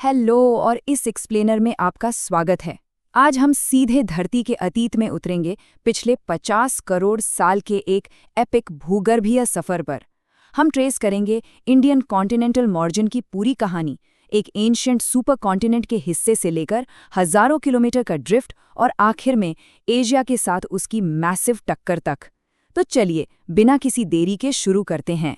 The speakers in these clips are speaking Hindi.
हेलो और इस एक्सप्लेनर में आपका स्वागत है। आज हम सीधे धरती के अतीत में उतरेंगे, पिछले 50 करोड़ साल के एक एपिक भूगर्भीय सफर पर। हम ट्रेस करेंगे इंडियन कॉन्टिनेंटल मार्जिन की पूरी कहानी, एक एंशिएंट सुपर कॉन्टिनेंट के हिस्से से लेकर हजारों किलोमीटर का ड्रिफ्ट और आखिर में एशिया के साथ उसकी मैसिव टक्कर तक। तो चलिए बिना किसी देरी के शुरू करते हैं।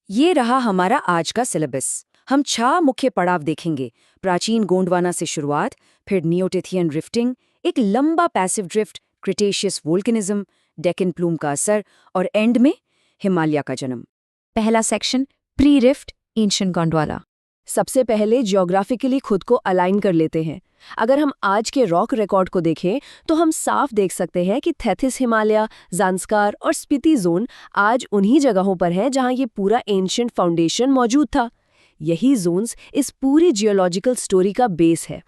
ये रहा हमारा आज का सिलेबस। हम 6 मुख्य पड़ाव देखेंगे। प्राचीन गोंडवाना से शुरुआत, फिर नियोटिथियन रिफ्टिंग, एक लंबा passive drift, Cretaceous volcanism, Deccan plume का असर और एंड में हिमालय का जन्म। पहला section pre rift ancient Gondwana. सबसे पहले जियोग्राफिकली खुद को अलाइन कर लेते हैं। अगर हम आज के रॉक रिकॉर्ड को देखें तो हम साफ देख सकते हैं कि थेथिस हिमालय, ज़ांस्कार और स्पीति जोन आज उन्हीं जगहों पर हैं जहां ये पूरा एंशिएंट फाउंडेशन मौजूद था। यही जोन्स इस पूरी जियोलॉजिकल स्टोरी का बेस है।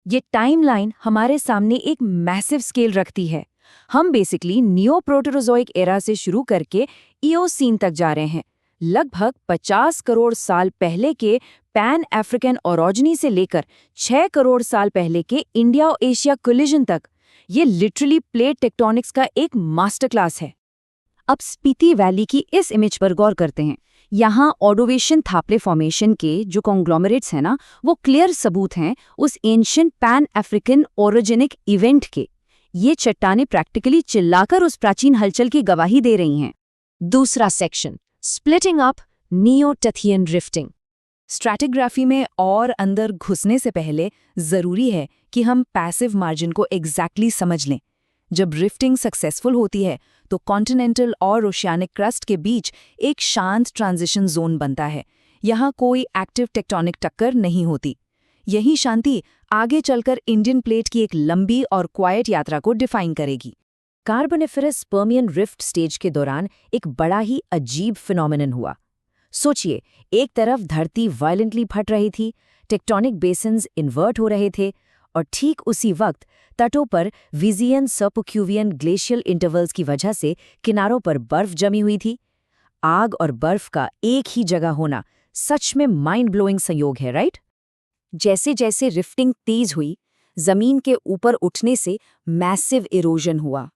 ये टाइमलाइन हमारे सामने एक मैसिव स्केल रखती है। हम बेसिकली नियो प्रोटेरोजोइक एरा से शुरू करके इओसीन तक जा रहे हैं। लगभग 50 करोड़ साल पहले के पैन अफ्रीकन ओरिजिनी से लेकर 6 करोड़ साल पहले के इंडिया और एशिया कोलिजन तक। ये लिटरली प्लेट टेक्टोनिक्स का एक मास्टर क्लास है। अब स्पीति वैली की इस इमेज पर गौर करते हैं। यहाँ ऑडोवेशन थापले फॉर्मेशन के जो कॉन्ग्लोमरेट्स हैं ना, वो क्लियर सबूत हैं उस एंशिएंट पैन अफ्रीकन ओरिजिनिक इवेंट के। ये चट्टानें प्रैक्टिकली चिल्लाकर उस प्राचीन हलचल की गवाही दे रही हैं। दूसरा section splitting up Neotethyan rifting. Stratigraphy में और अंदर घुसने से पहले जरूरी है कि हम पैसिव मार्जिन को एग्जैक्टली समझ लें। जब रिफ्टिंग सक्सेसफुल होती है तो कॉन्टिनेंटल और ओशियानिक क्रस्ट के बीच एक शांत ट्रांजिशन जोन बनता है। यहाँ कोई एक्टिव टेक्टोनिक टक्कर नहीं होती। यही शांति आगे चलकर इंडियन प्लेट की एक लंबी और क्वाइट यात्रा को डिफाइन करेगी। कार्बोनिफेरस पर्मियन रिफ्ट स्टेज के दौरान एक बड़ा ही अजीब फिनोमेनन हुआ। सोचिए, एक तरफ धरती वायलेंटली फट रही थी, टेक्टोनिक बेसिन्स इन्वर्ट हो रहे थे, और ठीक उसी वक्त तटों पर विजियन सर्पोक्यूवियन ग्लेशियल इंटरवल्स की वजह से किनारों पर बर्फ जमी हुई थी। आग और बर्फ का एक ही जगह होना सच में माइंड ब्लोइंग संयोग है, राइट? जैसे जैसे रिफ्टिंग तेज हुई, जमीन के ऊपर उठने से मैसिव इरोजन हुआ।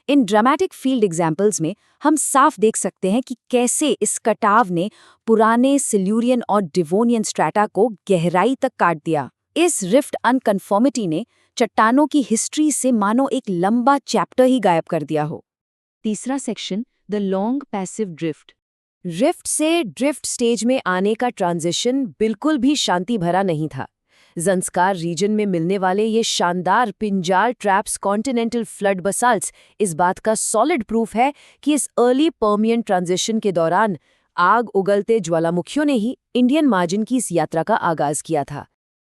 इन ड्रामेटिक फील्ड एग्जाम्पल्स में हम साफ देख सकते हैं कि कैसे इस कटाव ने पुराने सिल्यूरियन और डिवोनियन स्ट्रैटा को गहराई तक काट दिया। इस रिफ्ट अनकन्फर्मिटी ने चट्टानों की हिस्ट्री से मानो एक लंबा चैप्टर ही गायब कर दिया हो। तीसरा section the long passive drift. Rift से ड्रिफ्ट स्टेज में आने का ट्रांजिशन बिल्कुल भी शांति भरा नहीं था। ज़ंस्कार रीजन में मिलने वाले ये शानदार पिंजाल ट्रैप्स कॉन्टिनेंटल फ्लड बसाल्ट्स इस बात का सॉलिड प्रूफ है कि इस अर्ली पर्मियन ट्रांजिशन के दौरान आग उगलते ज्वालामुखियों ने ही इंडियन मार्जिन की इस यात्रा का आगाज किया था।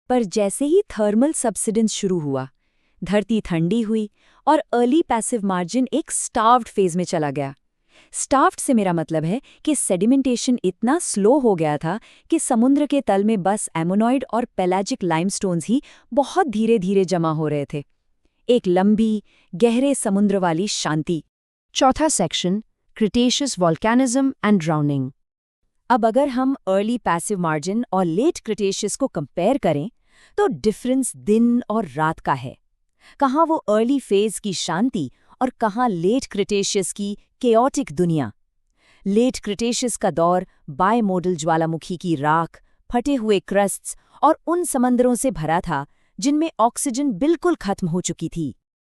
पर जैसे ही थर्मल सब्सिडेंस शुरू हुआ, धरती ठंडी हुई और अर्ली पैसिव मार्जिन एक स्टार्व्ड फेज में चला गया। स्टार्व्ड से मेरा मतलब है कि सेडिमेंटेशन इतना स्लो हो गया था कि समुद्र के तल में बस एमोनॉइड और पेलाजिक लाइमस्टोन्स ही बहुत धीरे धीरे जमा हो रहे थे। एक लंबी, गहरे समुद्र वाली शांति। चौथा section Cretaceous volcanism and drowning. अब अगर हम अर्ली पैसिव मार्जिन और लेट क्रिटेशियस को कंपेयर करें तो डिफरेंस दिन और रात का है। कहाँ वो अर्ली फेज की शांति और कहाँ लेट क्रिटेशियस की केओटिक दुनिया। लेट क्रिटेशियस का दौर बायमोडल ज्वालामुखी की राख, फटे हुए क्रस्ट्स और उन समंदरों से भरा था जिनमें ऑक्सीजन बिल्कुल खत्म हो चुकी थी।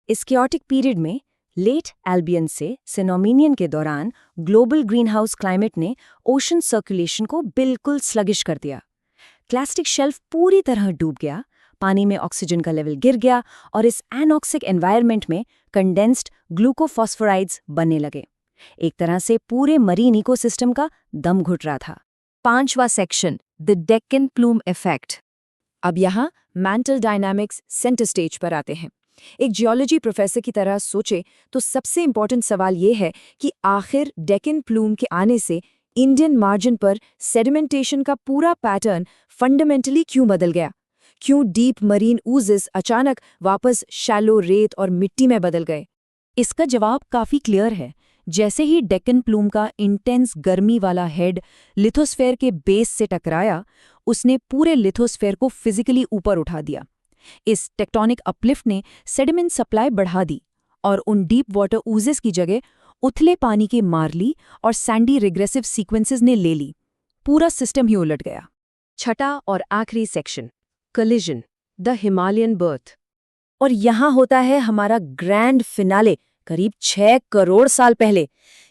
इस केओटिक पीरियड में लेट एल्बियन से सिनोमिनियन के दौरान ग्लोबल ग्रीनहाउस क्लाइमेट ने ओशन सर्कुलेशन को बिल्कुल स्लगिश कर दिया। क्लास्टिक शेल्फ पूरी तरह डूब गया, पानी में ऑक्सीजन का लेवल गिर गया और इस एनॉक्सिक एनवायरनमेंट में कंडेंस्ड ग्लूकोफॉस्फोराइड्स बनने लगे। एक तरह से पूरे मरीन इकोसिस्टम का दम घुट रहा था। पांचवा section the Deccan plume effect. अब यहाँ मैंटल डायनामिक्स सेंटर स्टेज पर आते हैं। एक जियोलॉजी प्रोफेसर की तरह सोचे तो सबसे इंपॉर्टेंट सवाल ये है कि आखिर डेक्कन प्लूम के आने से इंडियन मार्जिन पर सेडिमेंटेशन का पूरा पैटर्न फंडामेंटली क्यों बदल गया? क्यों डीप मरीन ऊजेस अचानक वापस शैलो रेत और मिट्टी में बदल गए? इसका जवाब काफी क्लियर है। जैसे ही डेक्कन प्लूम का इंटेंस गर्मी वाला हेड लिथोस्फेयर के बेस से टकराया, उसने पूरे लिथोस्फेयर को फिजिकली ऊपर उठा दिया। इस टेक्टोनिक अपलिफ्ट ने सेडिमेंट सप्लाई बढ़ा दी और उन डीप वाटर ऊजेस की जगह उथले पानी के मार्ली और सैंडी रिग्रेसिव सीक्वेंसेस ने ले ली। पूरा सिस्टम ही उलट गया। छठा और आखिरी section, collision, the Himalayan birth. और यहाँ होता है हमारा ग्रैंड फिनाले, करीब 6 करोड़ साल पहले।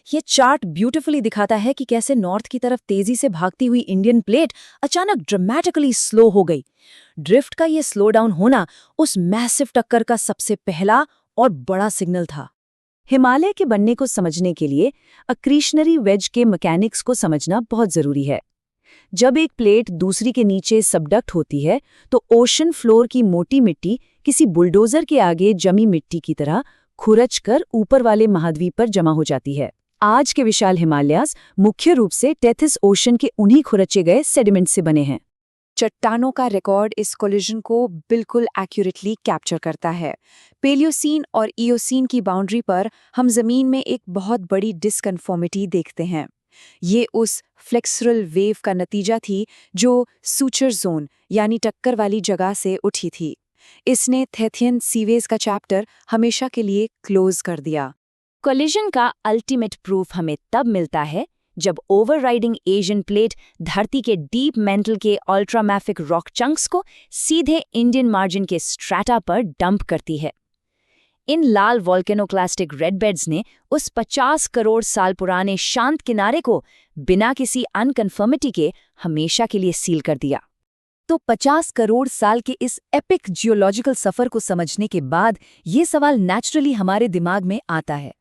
ये चार्ट ब्यूटीफुली दिखाता है कि कैसे नॉर्थ की तरफ तेजी से भागती हुई इंडियन प्लेट अचानक ड्रामेटिकली स्लो हो गई। ड्रिफ्ट का ये स्लो डाउन होना उस मैसिव टक्कर का सबसे पहला और बड़ा सिग्नल था। हिमालय के बनने को समझने के लिए अक्रीशनरी वेज के मैकेनिक्स को समझना बहुत जरूरी है। जब एक प्लेट दूसरी के नीचे सबडक्ट होती है तो ओशन फ्लोर की मोटी मिट्टी किसी बुलडोजर के आगे जमी मिट्टी की तरह खुरच कर ऊपर वाले महाद्वीप पर जमा हो जाती है। आज के विशाल हिमालयास मुख्य रूप से टेथिस ओशन के उन्हीं खुरचे गए सेडिमेंट से बने हैं। चट्टानों का रिकॉर्ड इस कोलिजन को बिल्कुल एक्यूरेटली कैप्चर करता है। पेलियोसीन और इयोसीन की बाउंड्री पर हम जमीन में एक बहुत बड़ी डिसकन्फॉर्मिटी देखते हैं। ये उस फ्लेक्सुरल वेव का नतीजा थी जो सूचर जोन यानी टक्कर वाली जगह से उठी थी। इसने थेथियन सीवेज का चैप्टर हमेशा के लिए क्लोज कर दिया। कोलिजन का अल्टीमेट प्रूफ हमें तब मिलता है जब ओवरराइडिंग एशियन प्लेट धरती के डीप मेंटल के अल्ट्रामैफिक रॉक चंक्स को सीधे इंडियन मार्जिन के स्ट्रैटा पर डंप करती है। इन लाल वॉल्केनोक्लास्टिक रेडबेड्स ने उस 50 करोड़ साल पुराने शांत किनारे को बिना किसी अनकन्फर्मिटी के हमेशा के लिए सील कर दिया। तो 50 करोड़ साल के इस एपिक जियोलॉजिकल सफर को समझने के बाद ये सवाल नेचुरली हमारे दिमाग में आता है,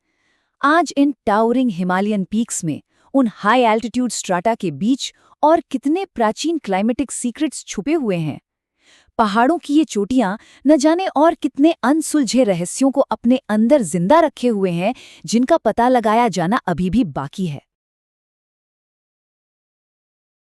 आज इन टावरिंग हिमालयन पीक्स में, उन हाई एल्टीट्यूड स्ट्राटा के बीच और कितने प्राचीन क्लाइमेटिक सीक्रेट्स छुपे हुए हैं। पहाड़ों की ये चोटियां न जाने और कितने अनसुलझे रहस्यों को अपने अंदर जिंदा रखे हुए हैं, जिनका पता लगाया जाना अभी भी बाकी है।